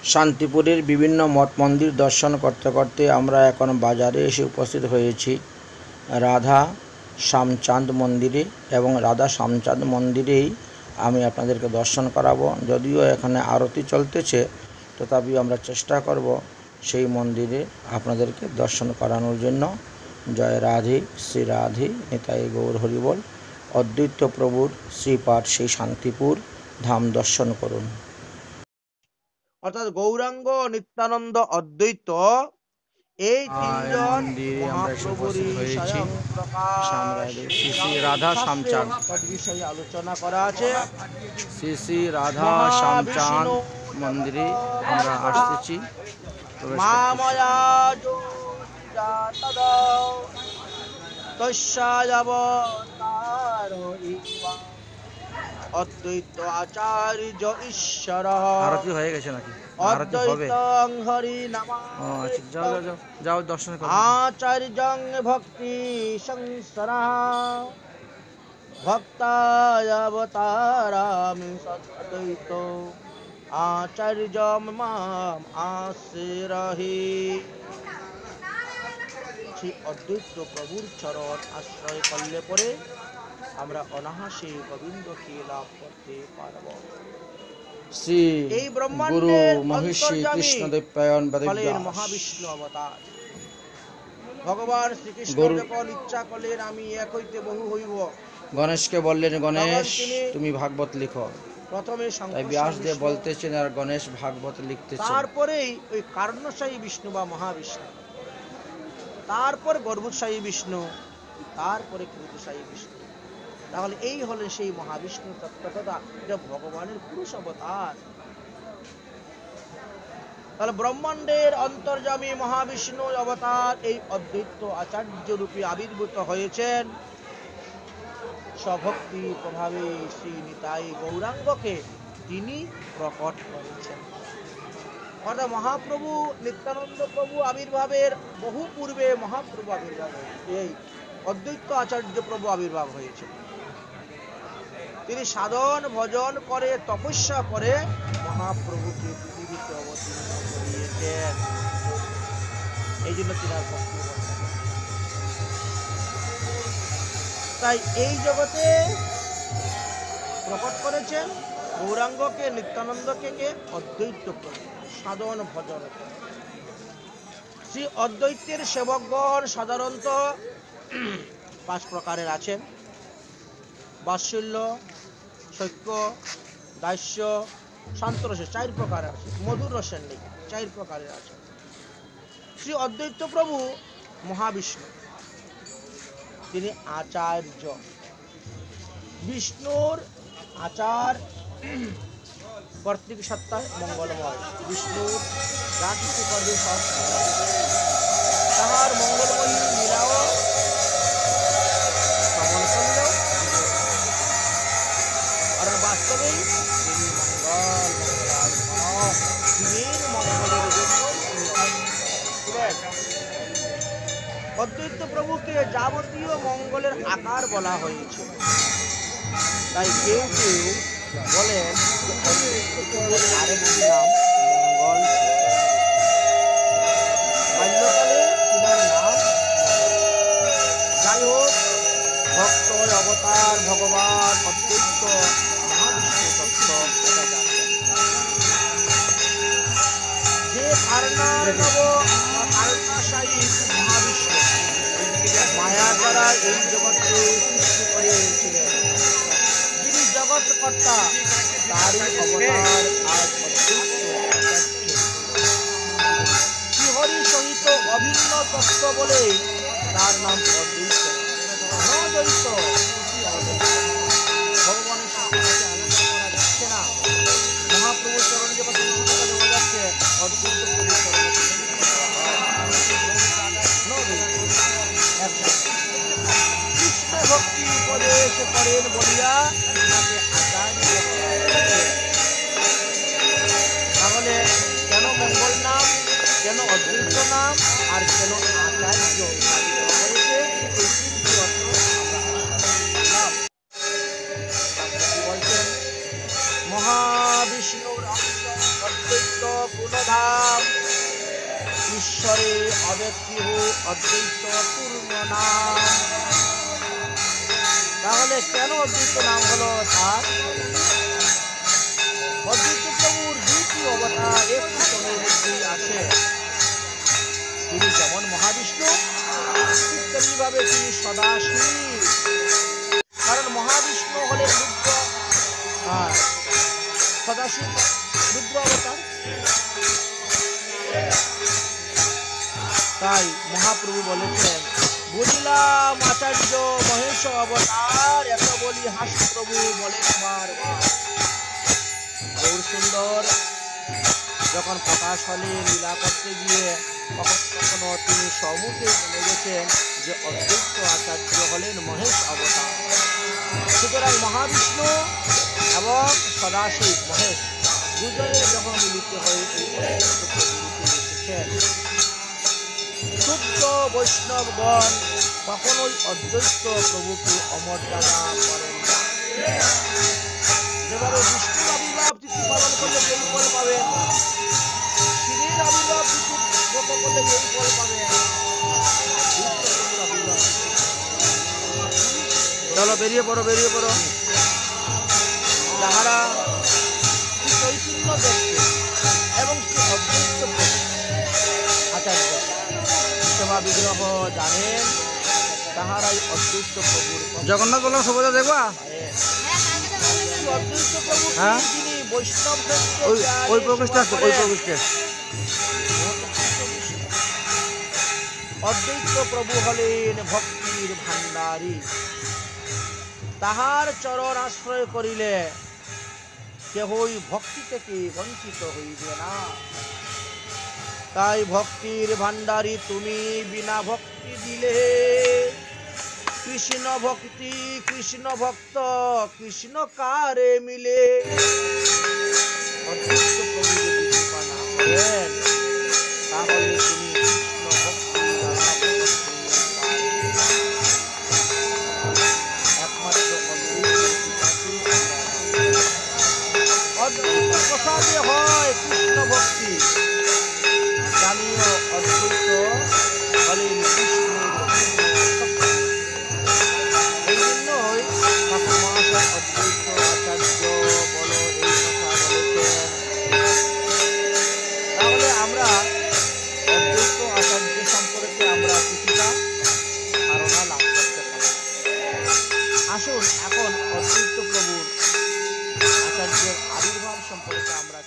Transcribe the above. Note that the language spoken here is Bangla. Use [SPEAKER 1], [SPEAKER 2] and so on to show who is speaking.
[SPEAKER 1] শান্তিপুরের বিভিন্ন মঠ মন্দির দর্শন করতে করতে আমরা এখন বাজারে এসে উপস্থিত হয়েছি রাধা শ্যামচাঁদ মন্দিরে, এবং রাধা শ্যামচাঁদ মন্দিরেই আমি আপনাদেরকে দর্শন করাবো। যদিও এখানে আরতি চলতেছে, তথাপি আমরা চেষ্টা করব সেই মন্দিরে আপনাদেরকে দর্শন করানোর জন্য। জয় রাধে, শ্রী রাধে, নিতাই গৌর হরিবল। অদ্বৈত প্রভুর শ্রীপাঠ সেই শান্তিপুর ধাম দর্শন করুন।
[SPEAKER 2] অর্থাৎ গৌরাঙ্গ, নিত্যানন্দ, অদ্বৈত এই তিনজন মহাপ্রভুরই স্বয়ং প্রকাশ।
[SPEAKER 1] শ্রী রাধা শ্যামচাঁদ
[SPEAKER 2] বিষয়ে আলোচনা করা আছে।
[SPEAKER 1] শ্রী রাধা শ্যামচাঁদ মন্দিরে আমরা আসতেছি।
[SPEAKER 2] মাময়া অদ্বৈত আচার্য ঈশ্বর।
[SPEAKER 1] আরতি হয়ে গেছে নাকি?
[SPEAKER 2] অদ্বৈতং হরি নামা।
[SPEAKER 1] যাও যাও যাও দর্শন করো।
[SPEAKER 2] আচার্যং ভক্তি সংসারা ভক্তায় অবতারামি সদ্বৈত আচার্যম মাম আশ্রহি। সেই অদ্বৈত প্রভুর চরণ আশ্রয় করলে পরে আমরা অনায়াসে গোবিন্দকে লাভ করতে পারব।
[SPEAKER 1] শ্রী
[SPEAKER 2] এই
[SPEAKER 1] গুরু মহিষী কৃষ্ণদেবপায়ন
[SPEAKER 2] বলেন মহাবিষ্ণু অবতার। ভগবান শ্রীকৃষ্ণ যখন ইচ্ছা করলেন আমি এক হইতে বহু হইব,
[SPEAKER 1] গণেশকে বললেন গণেশ তুমি ভাগবত লিখো।
[SPEAKER 2] প্রথমে
[SPEAKER 1] তাই ব্যাসদেব বলতেছেন আর গণেশ ভাগবত লিখতেছেন।
[SPEAKER 2] তারপরেই ওই কারণশায়ী বিষ্ণু বা মহাবিষ্ণু, তারপর গর্ভশায়ী বিষ্ণু, তারপরে ক্ষুদ্রশায়ী বিষ্ণু। তাহলে এই হলেন সেই মহাবিষ্ণু তত্ত্বটা, এটা ভগবানের পুরুষ অবতার। তাহলে ব্রহ্মাণ্ডের অন্তর্যামী মহাবিষ্ণু অবতার এই অদ্বৈত আচার্য রূপে আবির্ভূত হয়েছেন। স্বভক্তি প্রভাবে শ্রী নিতাই গৌরাঙ্গকে তিনি প্রকট করেছেন। অর্থাৎ মহাপ্রভু নিত্যানন্দ প্রভু আবির্ভাবের বহু পূর্বে মহাপ্রভু আবির্ভাব হয়েছে, এই অদ্বৈত আচার্য প্রভু আবির্ভাব হয়েছে। তিনি সাধন ভজন করে তপস্যা করে মহাপ্রভুকে পৃথিবীতে অবতীর্ণ করিয়েছেন। এই জন্য তিনি আর ভক্তি করতেন। তাই এই জগতে প্রকট করেছেন গৌরাঙ্গকে, নিত্যানন্দকে, অদ্বৈত প্রভু সাধন ভজন। শ্রী অদ্বৈতের সেবকগণ সাধারণত 5 প্রকারের আছেন। বাৎসল্য, শৈক্য, দাস্য, শান্তরসের 4 প্রকারের আছে। মধুর রসের নেই, 4 প্রকারের আছে। শ্রী অদ্বৈত প্রভু মহাবিষ্ণু, তিনি আচার্য। বিষ্ণুর আচার কর্তৃক সত্তা মঙ্গলময়। বিষ্ণুর যা কিছু করবে সব তাহার মঙ্গলময়ী লীলাও শ্রবণ করলেও, আর বাস্তবেই তিনি দিনের মঙ্গলের জন্য অদ্বৈত প্রভুকে যাবতীয় মঙ্গলের আকার বলা হয়েছে। তাই কেউ কেউ বলেন আরেকটি নাম মঙ্গল। বাল্যকালে তিনার নাম। যাই হোক, ভক্ত অবতার ভগবান অদ্বৈত মহাবিষ্ণু তত্ত্ব এটা জানতেন। যে কারণাশায়ী মহাবিষ্ণু মায়া দ্বারা এই জগৎকে সৃষ্টি করেছিলেন, যিনি জগৎকর্তা, তারই অবতার আজ শ্রীহরি সহিত অভিন্ন তত্ত্ব বলে তার নাম অদ্বৈত। অদ্বৈত ভগবানের সাথে আলোচনা করা যাচ্ছে না। মহাপ্রভু চরণ যখন দেওয়া যাচ্ছে অদ্বৈত প্রভু চরণে কৃষ্ণ ভক্তি উপদেশ করেন বলিয়া তাকে আচার্য। তাহলে কেন মঙ্গল নাম, কেন অদ্বৈত নাম, আর কেন আচার্য হয়েছে? বলছেন মহাবিষ্ণুর অদ্বৈত গুণ পূর্ণধাম ঈশ্বরে অব্যক্তিহ অদ্বৈত পূর্ণ নাম। তাহলে কেন অদ্বৈত নাম হলো তার? অদ্বৈত প্রভুর দুটি অবতার একটি তনের মধ্যেই আছে। তিনি যেমন মহাবিষ্ণু, ঠিক তেমনিভাবে তিনি সদাশিব। কারণ মহাবিষ্ণু হলেন রুদ্র আর সদাশিব রুদ্র অবতার। তাই মহাপ্রভু বলেছেন, বুঝিলাম আচার্য মহেশ অবতার, এত বলি হাস প্রভু বলেন বারবার। গৌর সুন্দর যখন প্রকাশ হলে লীলা করতে গিয়ে কখনো তিনি সম্মুখে বলে গেছেন যে অদ্বৈত আচার্য হলেন মহেশ অবতার। সুতরাং মহাবিষ্ণু এবং সদাশিব মহেশ দুজনে যখন মিলিত হয়ে এসেছেন, শুদ্ধ বৈষ্ণবগণ কখনোই অদ্বৈত প্রভুকে অমর্যাদা করেন না। যেভাবে বিষ্ণুর আবির্ভাব তিথি পালন করলে এই ফল পাবেন, শিবের আবির্ভাব তিথি ব্রত করলে এই ফল পাবেন, চলো বেরিয়ে পড়ো বেরিয়ে পড়ো। যাহারা চৈতন্য দেখছে এবং অদ্বৈত আচার্য সেবা বিগ্রহ জানেন, তাহারাই অদ্বৈত প্রভুর।
[SPEAKER 1] জগন্নাথ বললাম সবাই দেখবা
[SPEAKER 2] অদ্বৈত প্রভু
[SPEAKER 1] হ্যাঁ?
[SPEAKER 2] যিনি বৈষ্ণব
[SPEAKER 1] ওই প্রকৃষ্ট আছে, ওই প্রকৃষ্টে
[SPEAKER 2] অদ্বৈত প্রভু হলেন ভক্তির ভান্ডারী। তাহার চরণ আশ্রয় করিলে কেহই ভক্তি থেকে বঞ্চিত হইবে না। তাই ভক্তির ভান্ডারী তুমি, বিনা ভক্তি দিলে কৃষ্ণ ভক্তি কৃষ্ণ ভক্ত কৃষ্ণ কারে মিলে। অদ্বৈত প্রভু যদি কৃপা না করেন, তাহলে তুমি কৃষ্ণ ভক্তি একমাত্র অদ্বৈত প্রসাদে হয় কৃষ্ণ ভক্তি। জানিও অদ্বৈত হলেন কৃষ্ণের ভক্তি। এই জন্যই ঠাকুর মহাশয় অদ্বৈত আচার্য বলো এই কথা বলেছেন। তাহলে আমরা অদ্বৈত আচার্য সম্পর্কে আমরা কিছুটা ধারণা লাভ করতে পারি। আসুন এখন অদ্বৈত প্রভুর আচার্যের আবির্ভাব সম্পর্কে আমরা